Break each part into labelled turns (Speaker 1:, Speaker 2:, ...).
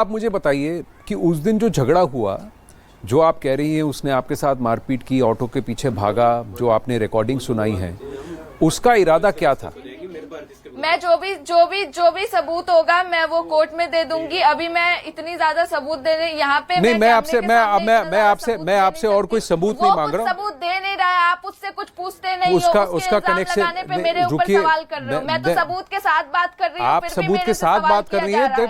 Speaker 1: आप मुझे बताइए कि उस दिन जो झगड़ा हुआ, जो आप कह रही हैं उसने आपके साथ मारपीट की, ऑटो के पीछे भागा, जो आपने रिकॉर्डिंग सुनाई है, उसका इरादा क्या था?
Speaker 2: मैं जो भी सबूत होगा मैं वो कोर्ट में दे दूंगी। अभी मैं इतनी ज्यादा सबूत देने यहाँ पे
Speaker 1: नहीं, मैं आपसे और कोई सबूत नहीं मांग रहा हूँ।
Speaker 2: सबूत दे नहीं रहा है, आप उससे कुछ पूछते नहीं हो,
Speaker 1: उसका कनेक्शन
Speaker 2: लगाने पे मेरे ऊपर सवाल कर रहे हो। मैं तो सबूत के साथ बात कर रही हूँ।
Speaker 1: आप सबूत के साथ बात कर रही है।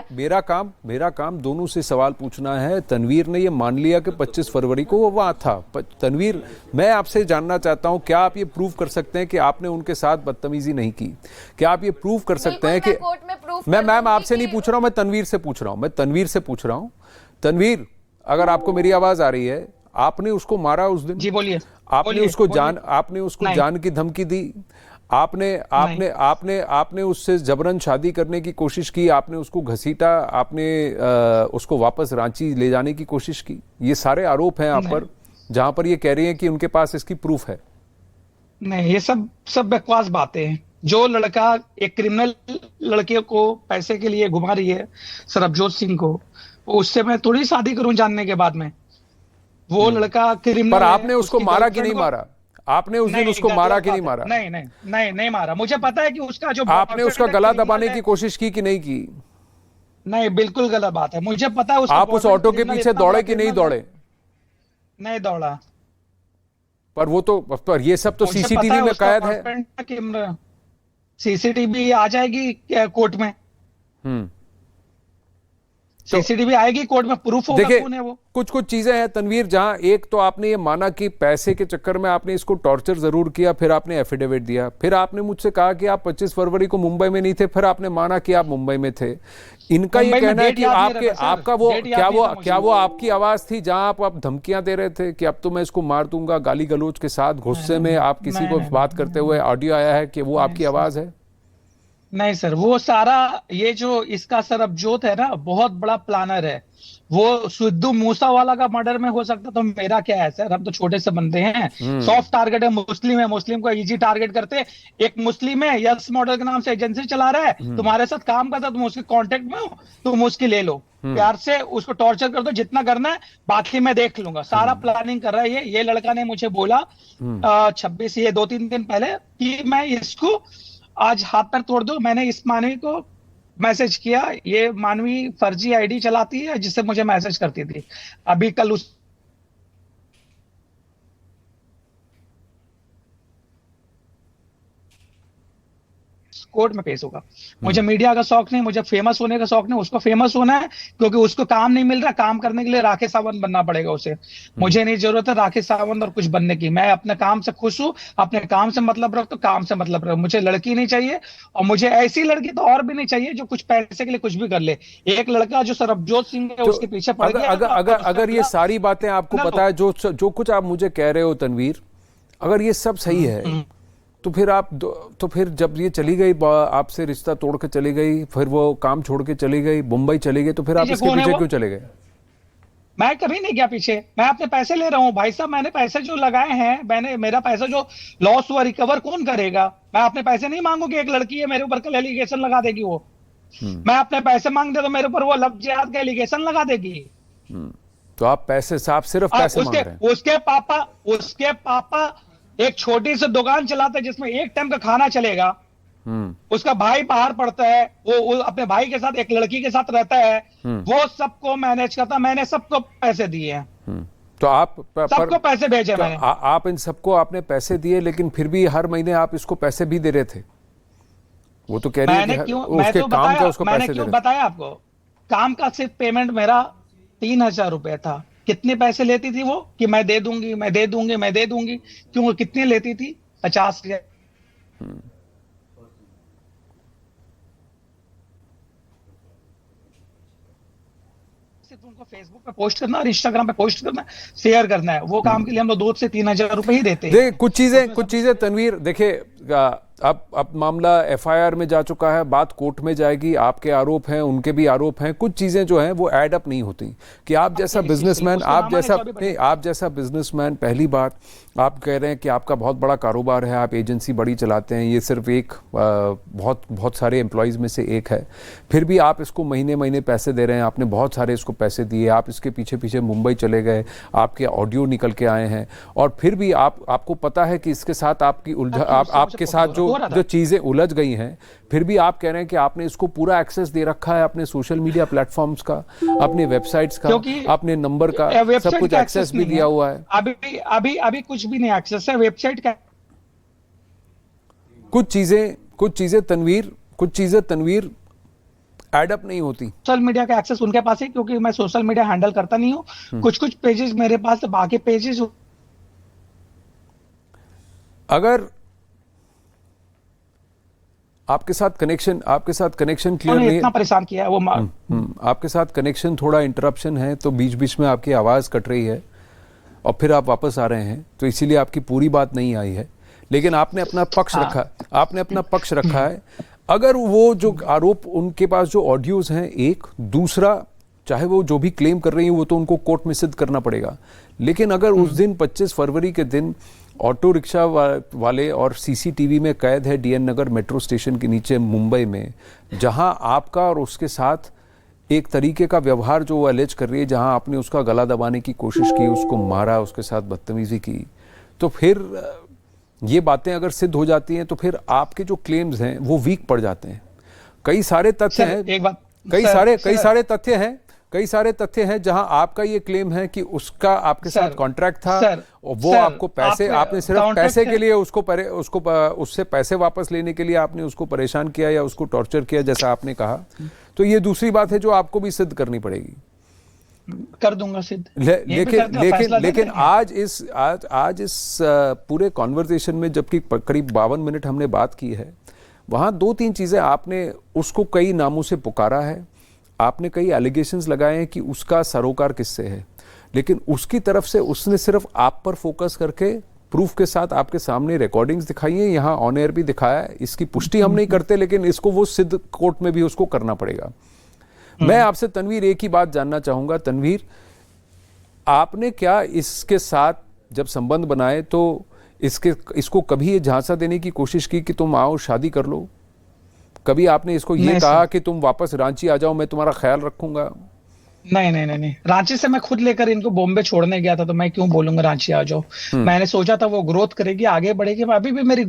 Speaker 1: मेरा काम दोनों से सवाल पूछना है। तनवीर ने ये मान लिया कि 25 फरवरी को वो वहां था। तनवीर, मैं आपसे जानना चाहता हूं, क्या आप ये प्रूव कर सकते हैं कि आपने उनके साथ बदतमीजी नहीं की? क्या आप ये प्रूव कर सकते हैं कि मैं मैम आपसे नहीं पूछ रहा हूं, मैं तनवीर से पूछ रहा हूं। तनवीर, अगर आपको मेरी आवाज आ रही है, आपने उसको मारा उस दिन?
Speaker 3: जी बोलिए।
Speaker 1: आपने उसको जान की धमकी दी? आपने उससे जबरन शादी करने की कोशिश की? आपने उसको घसीटा? आपने उसको वापस रांची ले जाने की कोशिश की? ये सारे आरोप हैं आप पर, जहां पर ये कह रही हैं कि उनके पास इसकी प्रूफ है।
Speaker 3: नहीं, ये सब बकवास बातें हैं। जो लड़का एक क्रिमिनल लड़के को पैसे के लिए घुमा रही है, सरबजोत सिंह को, उससे मैं थोड़ी शादी करूं जानने के बाद में? वो लड़का क्रिमिनल
Speaker 1: पर
Speaker 3: है।
Speaker 1: आपने उसको मारा कि नहीं मारा? आपने उस दिन उसको मारा कि नहीं मारा?
Speaker 3: नहीं मारा। मुझे पता है कि उसका जो
Speaker 1: आपने उसका गला दबाने की कोशिश की कि नहीं की?
Speaker 3: नहीं, बिल्कुल गलत बात है। मुझे पता है
Speaker 1: आप उस ऑटो के पीछे दौड़े कि नहीं दौड़े?
Speaker 3: नहीं दौड़ा।
Speaker 1: पर ये सब तो सीसीटीवी में कैद है।
Speaker 3: सीसीटीवी आ जाएगी कोर्ट में। सीसीटीवी आएगी कोर्ट में, प्रूफ होगा कौन है वो।
Speaker 1: कुछ चीजें हैं तनवीर, जहां एक तो आपने ये माना कि पैसे के चक्कर में आपने इसको टॉर्चर जरूर किया, फिर आपने एफिडेविट दिया, फिर आपने मुझसे कहा कि आप 25 फरवरी को मुंबई में नहीं थे, फिर आपने माना कि आप मुंबई में थे। इनका ये कहना है कि क्या वो आपकी आवाज थी जहां आप धमकियां दे रहे थे कि अब तो मैं इसको मार दूंगा, गाली गलौज के साथ, गुस्से में आप किसी को बात करते हुए ऑडियो आया है, कि वो आपकी आवाज है?
Speaker 3: नहीं सर, वो सारा ये जो इसका सरबजोत है ना, बहुत बड़ा प्लानर है। वो सिद्धू मूसावाला का मर्डर में हो सकता, तो मेरा क्या है सर? हम तो छोटे से बंदे हैं। सॉफ्ट टारगेट है, मुस्लिम को इजी टारगेट करते। एक मुस्लिम है, यस मॉडल के नाम से एजेंसी चला रहा है, तुम्हारे साथ काम करता, तुम उसके कांटेक्ट में हो, तुम उसकी ले लो, प्यार से उसको टॉर्चर कर दो, जितना करना है, बाकी मैं देख लूंगा। सारा प्लानिंग कर रहा है ये लड़का ने मुझे बोला 26 ये 2-3 दिन पहले कि मैं इसको आज हाथ पैर तोड़ दो। मैंने इस मानवी को मैसेज किया। ये मानवी फर्जी आईडी चलाती है जिससे मुझे मैसेज करती थी। अभी कल उस कोर्ट में पेश होगा। मुझे मीडिया का शौक नहीं, मुझे फेमस होने का शौक नहीं। उसको फेमस होना है क्योंकि उसको काम नहीं मिल रहा। काम करने के लिए राकेश सावंत बनना पड़ेगा उसे। मुझे नहीं जरूरत है राकेश सावंत और कुछ बनने की। मैं अपने काम से खुश हूं, अपने काम से मतलब रख तो काम से मतलब रख। मुझे लड़की नहीं चाहिए, और मुझे ऐसी लड़की तो और भी नहीं चाहिए जो कुछ पैसे के लिए कुछ भी कर ले। एक लड़का जो सरबजोत सिंह है उसके पीछे पड़ गया।
Speaker 1: अगर ये सारी बातें आपको पता है, जो कुछ आप मुझे कह रहे हो तनवीर, अगर ये सब सही है, तो फिर जब ये चली गई, आपसे रिश्ता तोड़ के चली गई, फिर वो काम छोड़ के चली गई, मुंबई चली गई, तो फिर आप इसके पीछे क्यों चले गए?
Speaker 3: मैं कभी नहीं गया पीछे। मैं अपने पैसे ले रहा हूँ भाई साहब। मैंने पैसे जो लगाए हैं, मेरा पैसा जो लॉस हुआ रिकवर कौन करेगा? मैं अपने पैसे नहीं मांगूंगी। एक लड़की है मेरे ऊपर कल एलिगेशन लगा देगी वो। मैं अपने पैसे मांग दे तो मेरे ऊपर वो लव जिहाद का एलिगेशन लगा देगी।
Speaker 1: तो आप पैसे, साहब सिर्फ पैसे मांग रहे हैं?
Speaker 3: उसके पापा एक छोटी सी दुकान चलाते हैं जिसमें एक टाइम का खाना चलेगा। उसका भाई बाहर पढ़ता है, वो अपने भाई के साथ एक लड़की के साथ रहता है। वो सबको मैनेज करता। मैंने सबको पैसे दिए हैं।
Speaker 1: तो आप
Speaker 3: सबको पैसे भेजे मैंने।
Speaker 1: आप इन सबको आपने पैसे दिए, लेकिन फिर भी हर महीने आप इसको पैसे भी दे रहे थे। वो तो कह रही है कि उसके काम का उसको पैसे दे रहे थे।
Speaker 3: बताया आपको, काम का सिर्फ पेमेंट मेरा 3000 रुपए था। कितने पैसे लेती थी वो कि मैं दे दूंगी, मैं दे दूंगी, मैं दे दूंगी? क्यों, कितने लेती थी? 50,000। तुमको फेसबुक पे पोस्ट करना और इंस्टाग्राम पे पोस्ट करना, शेयर करना है, वो काम के लिए हम लोग 2 से 3 हजार रुपए ही देते हैं।
Speaker 1: कुछ चीजें तनवीर, देखिए, अब मामला एफआईआर में जा चुका है, बात कोर्ट में जाएगी, आपके आरोप हैं, उनके भी आरोप हैं, कुछ चीजें जो हैं वो ऐड अप नहीं होती कि आप जैसा बिजनेसमैन, आप जैसा बिजनेसमैन, पहली बात आप कह रहे हैं कि आपका बहुत बड़ा कारोबार है, आप एजेंसी बड़ी चलाते हैं, ये सिर्फ एक बहुत सारे एम्प्लॉयज़ में से एक है, फिर भी आप इसको महीने महीने पैसे दे रहे हैं, आपने बहुत सारे इसको पैसे दिए, आप इसके पीछे पीछे मुंबई चले गए, आपके ऑडियो निकल के आए हैं, और फिर भी आपको पता है कि इसके साथ आपकी आपके साथ जो चीज़ें उलझ गई हैं, फिर भी आप कह रहे हैं कि आपने इसको पूरा एक्सेस दे रखा है अपने सोशल मीडिया प्लेटफॉर्म्स का, अपने वेबसाइट्स का, अपने नंबर का, सब कुछ एक्सेस भी दिया हुआ है।
Speaker 3: अभी कुछ भी नहीं एक्सेस है वेबसाइट का।
Speaker 1: कुछ चीजें तनवीर एड अप नहीं होती।
Speaker 3: सोशल मीडिया का एक्सेस उनके पास है क्योंकि मैं सोशल मीडिया हैंडल करता नहीं हूँ। कुछ पेजेस मेरे पास, बाकी पेजेस
Speaker 1: अगर आपके साथ कनेक्शन क्लियर नहीं,
Speaker 3: इतना परेशान किया है वो
Speaker 1: आपके साथ कनेक्शन थोड़ा इंटरप्शन है, तो बीच बीच में आपकी आवाज कट रही है और फिर आप वापस आ रहे हैं, तो इसीलिए आपकी पूरी बात नहीं आई है, लेकिन आपने अपना पक्ष रखा है। अगर वो जो आरोप, उनके पास जो ऑडियोज हैं, एक दूसरा, चाहे वो जो भी क्लेम कर रही है वो तो उनको कोर्ट में सिद्ध करना पड़ेगा, लेकिन अगर उस दिन 25 फरवरी के दिन ऑटो रिक्शा वाले और सीसीटीवी में कैद है डीएन नगर मेट्रो स्टेशन के नीचे मुंबई में, जहां आपका और उसके साथ एक तरीके का व्यवहार जो वो अलेज कर रही है, जहां आपने उसका गला दबाने की कोशिश की, उसको मारा, उसके साथ बदतमीजी की, तो फिर ये बातें अगर सिद्ध हो जाती हैं तो फिर आपके जो क्लेम्स हैं वो वीक पड़ जाते हैं। कई सारे तथ्य हैं, कई सारे तथ्य हैं जहां आपका ये क्लेम है कि उसका आपके साथ कॉन्ट्रैक्ट था और वो आपको पैसे, आपने सिर्फ पैसे के लिए उससे पैसे वापस लेने के लिए आपने उसको परेशान किया या उसको टॉर्चर किया, जैसा आपने कहा। तो ये दूसरी बात है जो आपको भी सिद्ध करनी पड़ेगी।
Speaker 3: कर दूंगा सिद्ध।
Speaker 1: लेकिन आज इस पूरे कॉन्वर्सेशन में, जबकि करीब 52 मिनट हमने बात की है, वहां 2-3 चीजें आपने उसको कई नामों से पुकारा है, आपने कई एलिगेशंस लगाए हैं कि उसका सरोकार किससे है, लेकिन उसकी तरफ से उसने सिर्फ आप पर फोकस करके प्रूफ के साथ आपके सामने रिकॉर्डिंग्स दिखाई है, यहाँ ऑन एयर भी दिखाया है। इसकी पुष्टि हम नहीं करते, लेकिन इसको वो सिद्ध कोर्ट में भी उसको करना पड़ेगा। मैं आपसे तनवीर एक ही बात जानना चाहूंगा। तनवीर, आपने क्या इसके साथ जब संबंध बनाए तो इसको कभी ये झांसा देने की कोशिश की कि तुम आओ शादी कर लो? कभी आपने इसको ये कहा कि तुम वापस रांची आ जाओ, मैं तुम्हारा ख्याल रखूंगा?
Speaker 3: नहीं। रांची से मैं खुद लेकर इनको बॉम्बे छोड़ने गया था, तो मैं क्यों बोलूंगा रांची आ जाओ। मैंने सोचा था वो ग्रोथ करेगी, आगे बढ़ेगी। अभी भी मेरी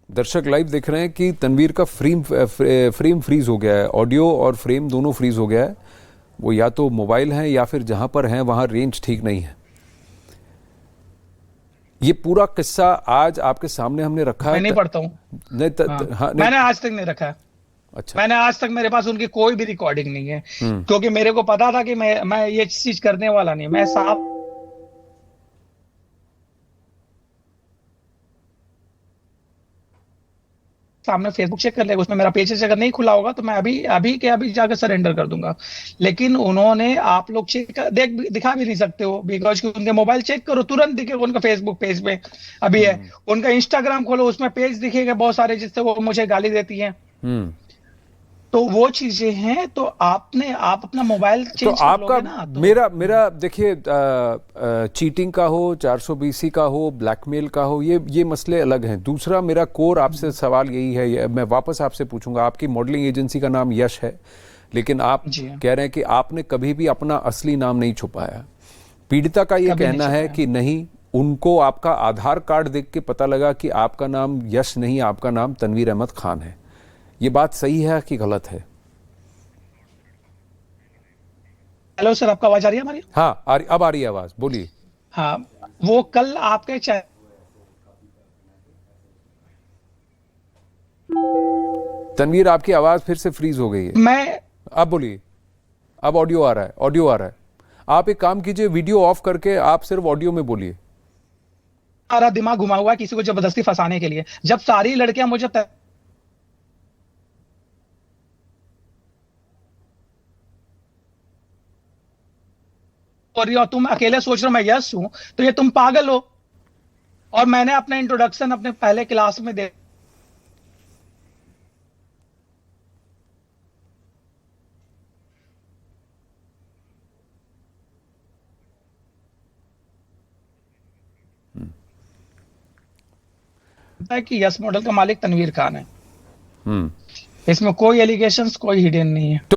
Speaker 1: दर्शक लाइव देख रहे हैं कि तनवीर का फ्रेम फ्रीज हो गया है, ऑडियो और फ्रेम दोनों फ्रीज हो गया है। वो या तो मोबाइल है या फिर जहां पर हैं वहां रेंज ठीक नहीं है। ये पूरा किस्सा आज आपके सामने हमने रखा है।
Speaker 3: मैं नहीं पढ़ता हूँ। मैंने आज तक नहीं रखा। अच्छा। मैंने आज तक, मेरे पास उनकी कोई भी रिकॉर्डिंग नहीं है, क्योंकि मेरे को पता था कि मैं ये चीज करने वाला नहीं। मैं साफ सामने फेसबुक चेक कर लेगा, उसमें मेरा पेज अगर नहीं खुला होगा तो मैं अभी जाकर सरेंडर कर दूंगा। लेकिन उन्होंने, आप लोग दिखा भी नहीं सकते हो, बिकॉज कि उनके मोबाइल चेक करो तुरंत दिखेगा उनका फेसबुक पेज पे अभी है। उनका इंस्टाग्राम खोलो, उसमें पेज दिखेगा बहुत सारे जिससे वो मुझे गाली देती हैं। तो वो चीजें हैं। तो आप अपना मोबाइल चेंज
Speaker 1: तो आपका ना, तो मेरा देखिए, चीटिंग का हो, 420 का हो, ब्लैकमेल का हो, ये मसले अलग हैं। दूसरा मेरा कोर आपसे सवाल यही है, मैं वापस आपसे पूछूंगा। आपकी मॉडलिंग एजेंसी का नाम यश है, लेकिन आप कह रहे हैं कि आपने कभी भी अपना असली नाम नहीं छुपाया। पीड़िता का ये कहना है कि नहीं, उनको आपका आधार कार्ड देख के पता लगा कि आपका नाम यश नहीं, आपका नाम तनवीर अहमद खान है। ये बात सही है कि गलत है?
Speaker 3: हेलो सर, आपका आवाज आ रही है हमारी?
Speaker 1: हाँ, अब आ रही है आवाज, बोलिए।
Speaker 3: हाँ, वो कल आपके
Speaker 1: तनवीर, आपकी आवाज फिर से फ्रीज हो गई है। अब बोलिए, अब ऑडियो आ रहा है। आप एक काम कीजिए, वीडियो ऑफ करके आप सिर्फ ऑडियो में बोलिए।
Speaker 3: सारा दिमाग घुमा हुआ है किसी को जबरदस्ती फंसाने के लिए। जब सारी लड़कियां मुझे रही हो और तुम अकेले सोच रहे हो मैं यस हूं, तो ये तुम पागल हो। और मैंने अपना इंट्रोडक्शन अपने पहले क्लास में दे है कि यस मॉडल का मालिक तनवीर खान है।
Speaker 1: हम्म।
Speaker 3: इसमें कोई एलिगेशंस, कोई हिडन नहीं है।